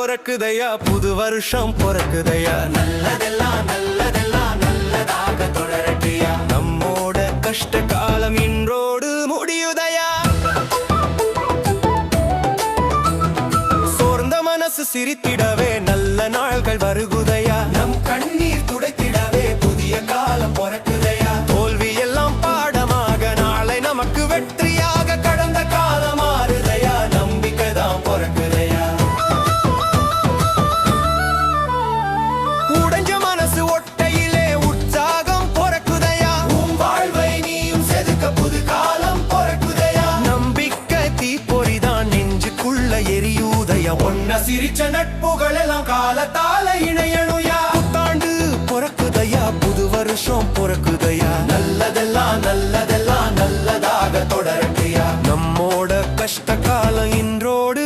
பொறக்குதையா, புது வருஷம் பொறக்குதையா. நல்லதெல்லாம் நல்லதெல்லாம் நல்லதாக தொடரட்டியா. நம்மோட கஷ்ட காலம் இன்றோடு முடியுதையா. சோர்ந்த மனசு சிரித்திடவே நல்ல நாள்கள் வருகுதையா. நம் கண்ணீர் துடைத்திடவே புதிய காலம் பொறக்குதையா. தோல்வி எல்லாம் பாடமாக நாளை நமக்கு வெற்றியாக கடந்த காலம் மாறுதையா. நம்பிக்கை தான் பொறக்குதையா. உடைஞ்ச மனசு ஒட்டையிலே உற்சாகம் பொறக்குதையா. உன் வாழ்வை நீயும் செதுக்க புது காலம் பொறக்குதையா. நம்பிக்கை தீப்பொறிதான் நெஞ்சுக்குள்ள எரியுதையா. ஒன்ன சிரிச்ச நட்புகள் எல்லாம் காலத்தால இணையணுயா. புத்தாண்டு பொறக்குதையா, புது வருஷம் பொறக்குதையா. நல்லதெல்லாம் நல்லதெல்லாம் நல்லதாக தொடரட்டியா. நம்மோட கஷ்ட காலம் இன்றோடு